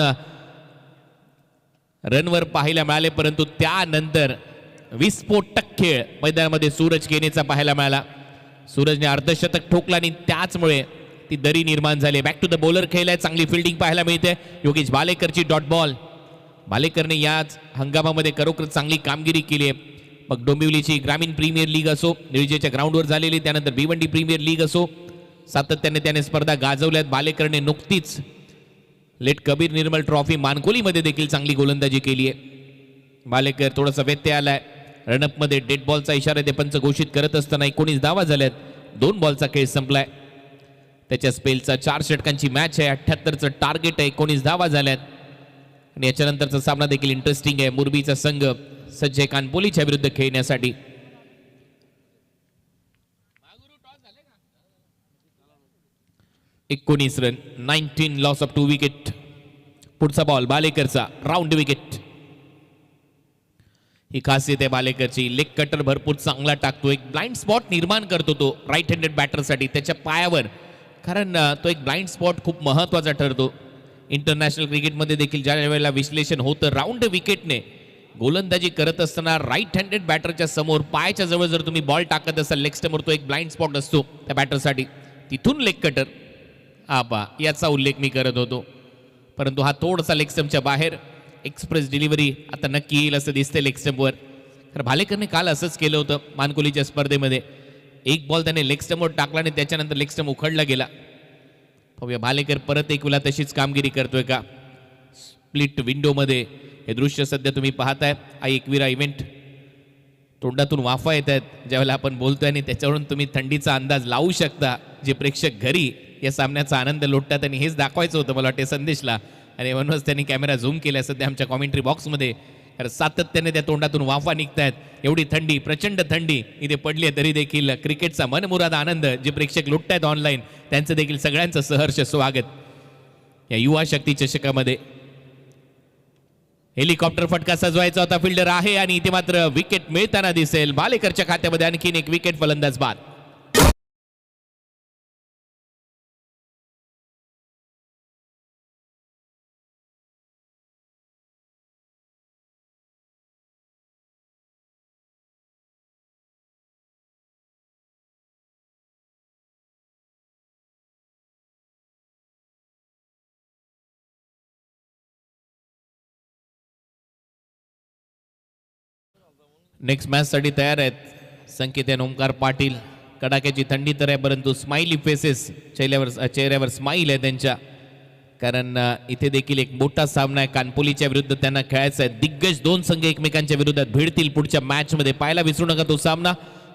रनवर पाहायला मिळाले, परंतु त्यानंतर विस्फोटक खेळ मैदानामध्ये सूरज केनेचा पाहायला मिळाला. सूरजने अर्धशतक ठोकला आणि त्याचमुळे ती दरी निर्माण झाली. बॅक टू द बॉलर खेळ आहे, चांगली फिल्डिंग पाहायला मिळते. योगेश भालेकरची डॉट बॉल. भालेकरने याच हंगामामध्ये खरोखर चांगली कामगिरी केली आहे. मग डोंबिवलीची ग्रामीण प्रीमियर लीग असो, निळजेच्या ग्राउंडवर झालेली, त्यानंतर भिवंडी प्रीमियर लीग असो, सातत्याने त्याने स्पर्धा गाजवल्यात. भालेकरने नुकतीच लेट कबीर निर्मल ट्रॉफी मानकोलीमध्ये देखील चांगली गोलंदाजी केली आहे. भालेकर थोडासा व्यत्यय आलाय. रनअपमध्ये डेड बॉलचा इशारा ते पंच घोषित करत असताना 19 धावा झाल्यात. 2 बॉलचा खेळ संपलाय. त्याच्या स्पेलचा 4 षटकांची मॅच आहे. 78चं टार्गेट आहे. 19 धावा झाल्यात. आणि याच्यानंतरचा सामना देखील इंटरेस्टिंग आहे. मुरबीचा संघ सज्ज आहे कानपोलीच्या विरुद्ध खेळण्यासाठी. एकोणीस रन, 19 लॉस ऑफ 2 विकेट. पुढचा बॉल भालेकरचा, राऊंड विकेट. ही खासियत आहे भालेकरची. लेग कटर भरपूर चांगला टाकतो. एक ब्लाइंड स्पॉट निर्माण करतो तो राईट हँडेड बॅटरसाठी त्याच्या पायावर, कारण तो एक ब्लाइंड स्पॉट खूप महत्वाचा ठरतो. इंटरनॅशनल क्रिकेटमध्ये देखील ज्या वेळेला विश्लेषण होतं राऊंड विकेटने गोलंदाजी करत असताना राईट हँडेड बॅटरच्या समोर पायाच्या जवळ जर तुम्ही बॉल टाकत असाल लेग स्टंपवर, तो एक ब्लाइंड स्पॉट असतो त्या बॅटरसाठी. तिथून लेग कटर आबा याचा उल्लेख मी करत होतो, परंतु हा थोडासा लेग स्टंपच्या बाहेर. एक्सप्रेस डिलिव्हरी आता नक्की येईल असं दिसतंय लेग स्टंपवर. तर भालेकरने काल असंच केलं होतं मानकोलीच्या स्पर्धेमध्ये. एक बॉल त्याने लेग स्टंपवर टाकला आणि त्याच्यानंतर लेग स्टंप उखडला गेला. पाहूया भालेकर परत एक वेळा तशीच कामगिरी करतोय का. स्प्लिट विंडोमध्ये हे दृश्य सध्या तुम्ही पाहताय. हा एकविरा इव्हेंट. तोंडातून वाफा येत आहेत ज्यावेळेला आपण बोलतोय आणि त्याच्यावरून तुम्ही थंडीचा अंदाज लावू शकता. जे प्रेक्षक घरी या सामन्याचा आनंद लुटतात आणि हेच दाखवायचं होतं मला वाटते संदेशला, आणि म्हणूनच त्यांनी कॅमेरा झूम केला सध्या आमच्या कॉमेंट्री बॉक्समध्ये. कारण सातत्याने त्या तोंडातून वाफा निघतायत. एवढी थंडी, प्रचंड थंडी इथे पडली आहे, तरी देखील क्रिकेटचा मनमुराद आनंद जे प्रेक्षक लुटतायत ऑनलाईन त्यांचं देखील सगळ्यांचं सहर्ष स्वागत या युवा शक्ती चषकामध्ये. हेलिकॉप्टर फटका सजवायचा होता, फिल्डर आहे आणि इथे मात्र विकेट मिळताना दिसेल. भालेकरच्या खात्यामध्ये आणखीन एक विकेट, फलंदाज बाद. नेक्स्ट मॅचसाठी तयार आहेत संकेत आणि ओमकार पाटील. कडाक्याची थंडी तर आहे, परंतु स्माइली फेसेस, चेहऱ्यावर स्माईल आहे त्यांच्या, कारण इथे देखील एक मोठा सामना आहे. कानपोलीच्या विरुद्ध त्यांना खेळायचा आहे. दिग्गज दोन संघ एकमेकांच्या विरोधात भिडतील पुढच्या मॅचमध्ये. पाहायला विसरू नका तो सामना.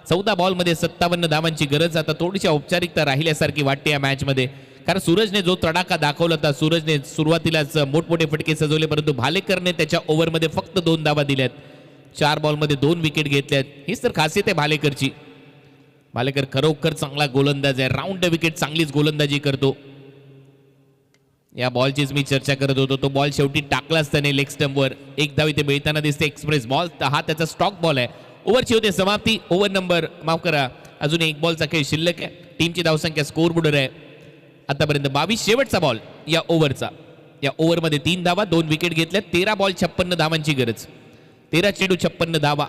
14 बॉलमध्ये 57 धावांची गरज. आता थोडीशी औपचारिकता राहिल्यासारखी वाटते या मॅचमध्ये, कारण सूरजने जो तडाखा दाखवला होता, सूरजने सुरुवातीलाच मोठमोठे फटके सजवले, परंतु भालेकरने त्याच्या ओव्हरमध्ये फक्त 2 धावा दिल्यात. 4 बॉलमध्ये 2 विकेट घेतल्यात. हीच तर खासियत आहे भालेकरची. भालेकर खरोखर चांगला गोलंदाज आहे. राऊंड द विकेट चांगलीच गोलंदाजी करतो. या बॉलचीच मी चर्चा करत होतो. तो बॉल शेवटी टाकलाच त्याने लेग स्टंपवर. एक धाव इथे मिळताना दिसते. एक्सप्रेस बॉल, हा त्याचा स्टॉक बॉल आहे. ओव्हरची होते समाप्ती. ओव्हर नंबर माफ करा, अजून एक बॉलचा खेळ शिल्लक आहे. टीमची धावसंख्या स्कोर बोर्डर आहे आतापर्यंत 22. शेवटचा बॉल या ओव्हरचा. या ओव्हरमध्ये 3 धावा, 2 विकेट घेतल्या. 13 बॉल 56 धावांची गरज. 13 चेंडू 56 धावा.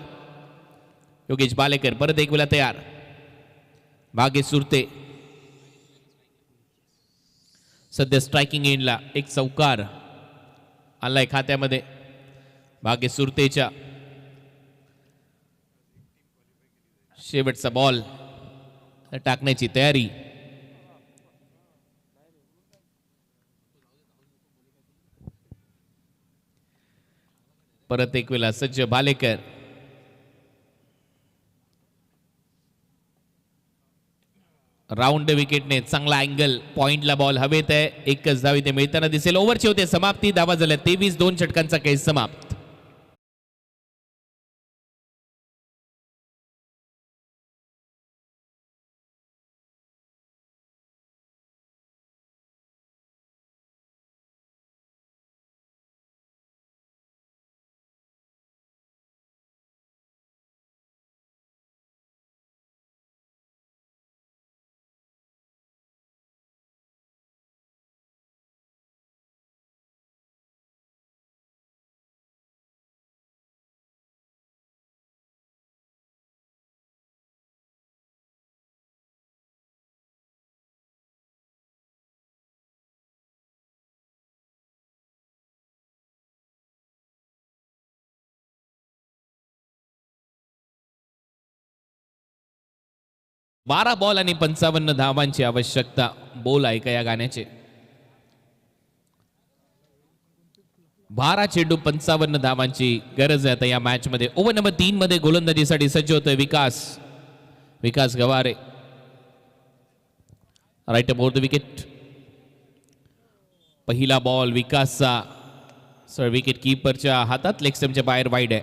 योगेश बालेकर परत एक वेळा तयार. भाग्येश सुरते सध्या स्ट्रायकिंग एंडला. एक चौकार आलाय खात्यामध्ये भाग्येश सुरतेच्या. शेवटचा बॉल टाकण्याची तयारी. परत एक वेळा सज्ज बालेकर. राऊंड विकेटने चांगला अँगल, पॉइंटला बॉल हवेत आहे. एकच धाव इथे मिळताना दिसेल. ओव्हरची होते समाप्ती. धावा झाल्या 23. 2 षटकांचा खेळ समाप्त. बारा बॉल आणि 55 धावांची आवश्यकता. बोल ऐका या गाण्याचे. 12 चेंडू 55 धावांची गरज आहे आता या मॅच मध्ये. ओव्हर नंबर 3 मध्ये गोलंदाजीसाठी सज्ज होतोय Vikas Gaware. Right above the wicket. पहिला बॉल विकासचा सर विकेट कीपरच्या हातात. लेग स्टंपच्या बाहेर वाईड आहे.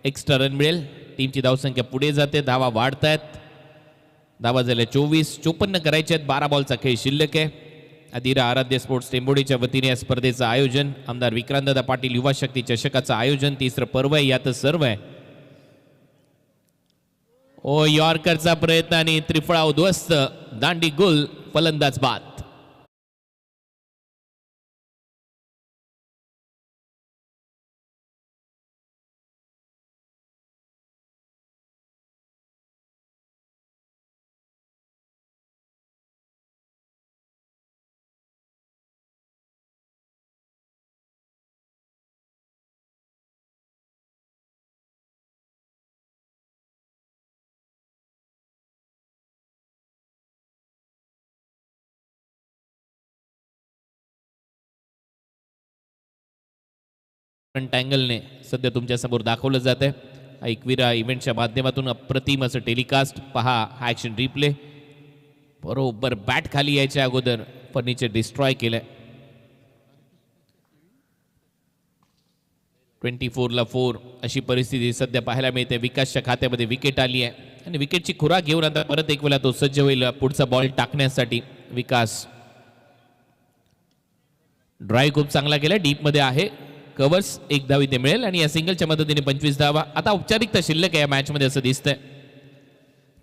एक्स्ट्रा रन मिळेल. टीमची धावसंख्या पुढे जाते. धावा वाढतायत. धावा झाल्या 24. 54 करायचे आहेत. 12 बॉलचा खेळ शिल्लक आहे. अधीरा आराध्य स्पोर्ट्स टेंबोडीच्या वतीने या स्पर्धेचं आयोजन. आमदार विक्रांतदादा पाटील युवा शक्ती चषकाचं आयोजन. 3रं पर्व आहे, यातच सर्व आहे. ओ यॉर्करचा प्रयत्न आणि त्रिफळा उद्ध्वस्त. दांडी गुल, फलंदाज बाद. अँगलने सध्या तुमच्या समोर दाखवलं जात आहे. ऐकविरा इव्हेंटच्या माध्यमातून अप्रतिम असं टेलिकास्ट. पहा हा ॲक्शन रिप्ले. बरोबर बॅट खाली यायच्या अगोदर फर्निचर डिस्ट्रॉय केलंय. 24ला 4 अशी परिस्थिती सध्या पाहायला मिळते. विकासच्या खात्यामध्ये विकेट आली आहे आणि विकेटची खुराक घेऊन आता परत एक वेळा तो सज्ज होईल पुढचा बॉल टाकण्यासाठी. विकास ड्राईव्ह खूप चांगला केला. डीपमध्ये आहे. कव्हर्स 1 धाव इथे मिळेल आणि या सिंगलच्या मदतीने 25 धावा. आता औपचारिकता शिल्लक आहे या मॅचमध्ये असं दिसतंय,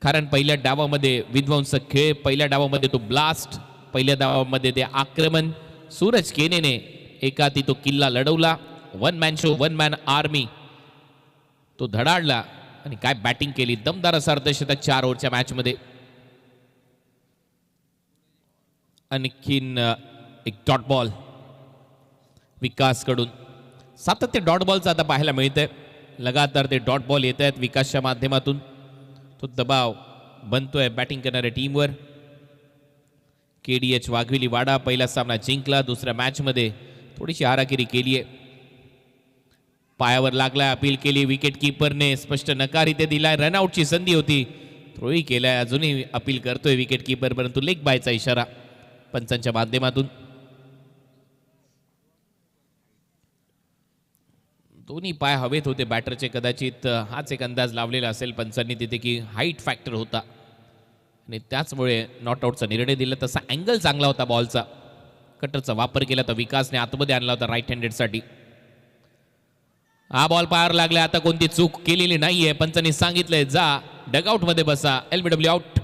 कारण पहिल्या डावामध्ये विध्वंसक खेळ. पहिल्या डावामध्ये तो ब्लास्ट. पहिल्या डावामध्ये ते आक्रमण. सूरज केनेने एका ती तो किल्ला लढवला. 1 मॅन शो, 1 मॅन आर्मी. तो धडाडला आणि काय बॅटिंग केली. दमदार असा अर्धशतक 4 ओव्हरच्या मॅचमध्ये. आणखीन एक डॉट बॉल विकास कडून. सातत्य डॉट बॉलचं आता पाहायला मिळतंय लगातार ते डॉट बॉल येत आहेत विकासच्या माध्यमातून. तो दबाव बनतोय बॅटिंग करणाऱ्या टीमवर. KDH वाघविली वाडा पहिला सामना जिंकला. दुसऱ्या मॅचमध्ये थोडीशी हाराकिरी केली आहे. पायावर लागलाय, अपील केली विकेट किपरने, स्पष्ट नकार इथे दिलाय. रनआउटची संधी होती, थ्रोही केलाय. अजूनही अपील करतोय विकेट किपर, परंतु लेग बायचा इशारा पंचांच्या माध्यमातून. दोन्ही पाय हवेत होते बॅटरचे. कदाचित हाच एक अंदाज लावलेला असेल पंचांनी तिथे की हाईट फॅक्टर होता आणि त्याचमुळे नॉट आउटचा निर्णय दिला. तसा अँगल चांगला होता बॉलचा. कटरचा वापर केला तर विकासने आतमध्ये आणला होता राईट हँडेडसाठी. हा बॉल पायावर लागला. आता कोणती चूक केलेली नाहीये. पंचांनी सांगितलंय जा डगआउट मध्ये बसा. LBW out.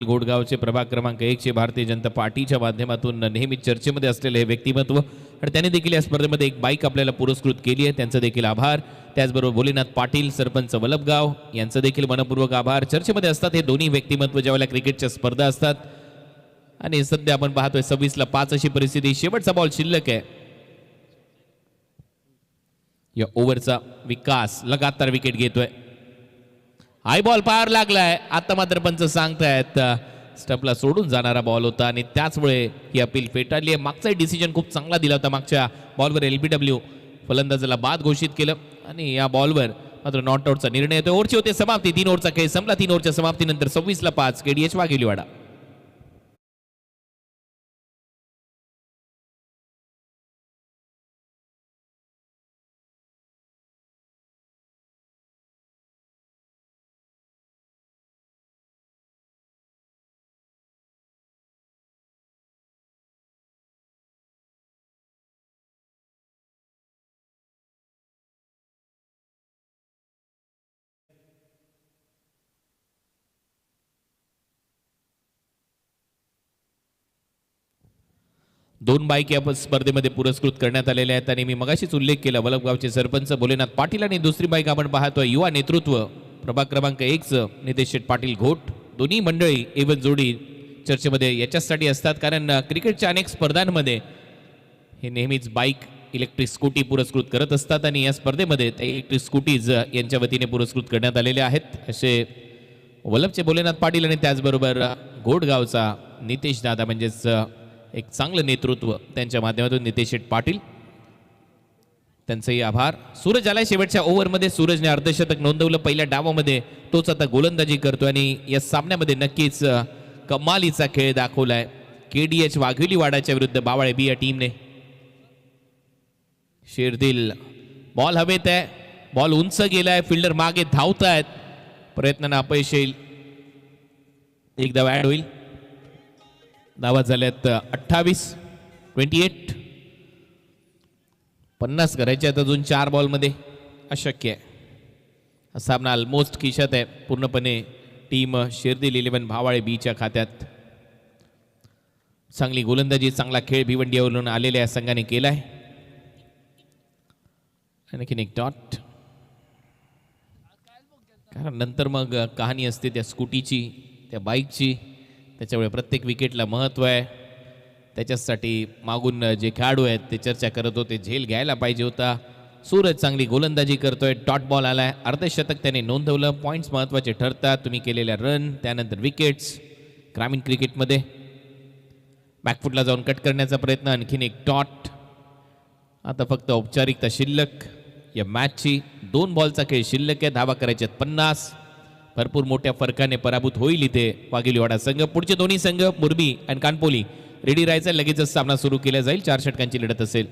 गोडगावचे प्रभाग क्रमांक 1 चे भारतीय जनता पार्टीच्या माध्यमातून नेहमी चर्चेमध्ये असलेले हे व्यक्तिमत्व आणि त्यांनी देखील या स्पर्धेमध्ये एक बाईक आपल्याला पुरस्कृत केली आहे. त्यांचं देखील आभार. त्याचबरोबर भोलेनाथ पाटील सरपंच वलभगाव यांचं देखील मनपूर्वक आभार. चर्चेमध्ये असतात हे दोन्ही व्यक्तिमत्व ज्यावेळेला क्रिकेटच्या स्पर्धा असतात. आणि सध्या आपण पाहतोय 26-5 अशी परिस्थिती. शेवटचा बॉल शिल्लक आहे. या ओव्हरचा विकास लगातार विकेट घेतोय. हाय बॉल पायावर लागलाय. आता मात्र पंच सांगतायत स्टंपला सोडून जाणारा बॉल होता आणि त्याचमुळे ही अपील फेटाळली आहे. मागचा डिसिजन खूप चांगला दिला होता. मागच्या बॉलवर LBW फलंदाजाला बाद घोषित केलं आणि या बॉलवर मात्र नॉट आउटचा निर्णय येतो. ओव्हरची होते समाप्ती. 3 ओव्हरचा खेळ संपला. 3 ओव्हरच्या समाप्तीनंतर 26-5 KDH वाघिवली वाडा. दोन बाईक या स्पर्धेमध्ये पुरस्कृत करण्यात आलेल्या आहेत आणि मी मगाशीच उल्लेख केला वलभगावचे सरपंच भोलेनाथ पाटील आणि दुसरी बाईक आपण पाहतोय युवा नेतृत्व प्रभाग क्रमांक 1 नितेश शेठ पाटील घोट. दोन्ही मंडळी एवन जोडी चर्चेमध्ये याच्यासाठी असतात कारण क्रिकेटच्या अनेक स्पर्धांमध्ये हे नेहमीच बाईक इलेक्ट्रिक स्कूटी पुरस्कृत करत असतात आणि या स्पर्धेमध्ये ते इलेक्ट्रिक स्कूटीज यांच्या वतीने पुरस्कृत करण्यात आलेले आहेत. असे वलभचे भोलेनाथ पाटील आणि त्याचबरोबर घोटगावचा नितेश दादा म्हणजेच एक चांगलं नेतृत्व त्यांच्या माध्यमातून नितेश शेठ पाटील त्यांचेही आभार. सूरज आलाय शेवटच्या ओव्हरमध्ये. सूरजने अर्धशतक नोंदवलं पहिल्या डावामध्ये. तोच आता गोलंदाजी करतो आणि या सामन्यामध्ये नक्कीच कमालीचा खेळ दाखवलाय KDH वाघविली वाडाच्या विरुद्ध बावळे बी या टीमने. शेरदिल बॉल हवेत आहे. बॉल उंच गेलाय. फिल्डर मागे धावतायत. प्रयत्नांना अपयश येईल. एक धाव ऍड होईल. धावा झाल्यात 28. 50 करायचे आहेत अजून 4 बॉलमध्ये. अशक्य आहे. हा सामना ऑलमोस्ट खिशात आहे पूर्णपणे टीम शेरदिल 11 भावाळे बीच्या खात्यात. चांगली गोलंदाजी चांगला खेळ भिवंडीवरून आलेल्या संघाने केलाय. आणखीन एक डॉट कारण नंतर मग कहाणी असते त्या स्कूटीची त्या बाईकची. त्याच्यामुळे प्रत्येक विकेटला महत्त्व आहे. त्याच्यासाठी मागून जे खेळाडू आहेत ते चर्चा करत होते झेल घ्यायला पाहिजे होता. सूरज चांगली गोलंदाजी करतोय. डॉट बॉल आलाय. अर्धशतक त्याने नोंदवलं. पॉईंट्स महत्त्वाचे ठरतात. तुम्ही केलेल्या रन त्यानंतर विकेट्स. ग्रामीण क्रिकेटमध्ये बॅकफुटला जाऊन कट करण्याचा प्रयत्न. आणखीन एक डॉट. आता फक्त औपचारिकता शिल्लक या मॅचची. 2 बॉलचा खेळ शिल्लक आहे. धावा करायचे 50. भरपूर मोठ्या फरकाने पराभूत होईल इथे वाघिलीवाडा संघ. पुढचे दोन्ही संघ मुरबी आणि कानपोली रेडी राहायचा. लगेचच सामना सुरू केला जाईल. 4 षटकांची लढत असेल.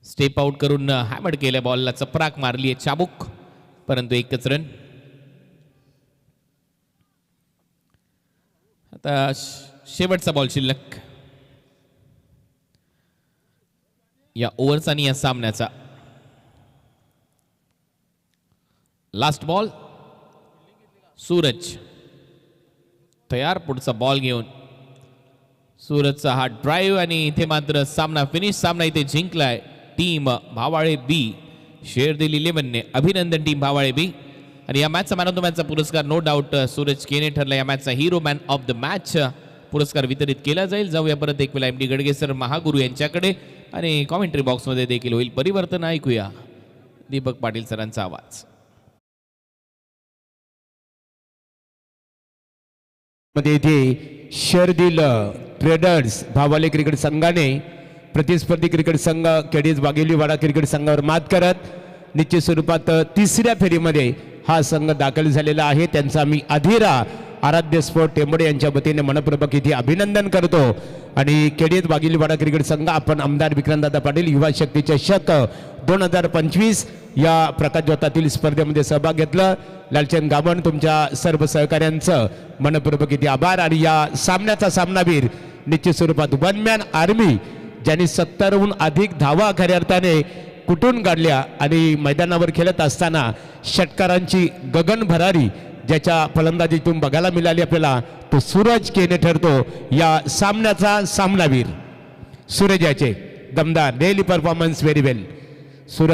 स्टेप आउट करून हॅमड केल्या बॉलला चपराक मारली आहे चाबूक परंतु एकच रन. आता शेवटचा बॉल शिल्लक या ओव्हरचा आणि या सामन्याचा. Last ball. सूरज तयार पुढचा बॉल घेऊन. सूरजचा हा ड्राईव्ह आणि इथे मात्र सामना फिनिश. सामना इथे जिंकलाय टीम भावाळे बी. शेअर दिली 11ने. अभिनंदन टीम भावाळे बी. आणि या मॅचचा मॅन ऑफ द मॅचचा पुरस्कार नो डाऊट सूरज केने ठरला या मॅचचा hero. Man of the match पुरस्कार वितरित केला जाईल. जाऊया परत एक वेळा MD गडगेसर महागुरू यांच्याकडे आणि कॉमेंट्री बॉक्समध्ये देखील होईल परिवर्तन. ऐकूया दीपक पाटील सरांचा आवाज. मध्ये इथे शर्दिल ट्रेडर्स भावाले क्रिकेट संघाने प्रतिस्पर्धी क्रिकेट संघ केडीएस वाघेलीवाडा क्रिकेट संघावर मात करत निश्चित स्वरूपात तिसऱ्या फेरीमध्ये हा संघ दाखल झालेला आहे. त्यांचा आम्ही अधीरा आराध्य स्पोर्ट टेंबडे यांच्या वतीने मनपूर्वक इथे अभिनंदन करतो. आणि केडीएस वाघेलीवाडा क्रिकेट संघ आपण आमदार विक्रांतदादा पाटील युवा शक्ती चषक 2025 या प्रकाशझोतातील स्पर्धेमध्ये सहभाग घेतला. लालचंद गावण तुमच्या सर्व सहकाऱ्यांचं मनपूर्वक इथे आभार. आणि या सामन्याचा सामनावीर निश्चित स्वरूपात वन मॅन आर्मी ज्यांनी 70हून अधिक धावा खऱ्या अर्थाने कुठून काढल्या आणि मैदानावर खेळत असताना षटकारांची गगन भरारी ज्याच्या फलंदाजीतून बघायला मिळाली आपल्याला तो सूरज केने ठरतो या सामन्याचा सामनावीर. सूरज याचे दमदार डेली परफॉर्मन्स व्हेरी वेल. सूरज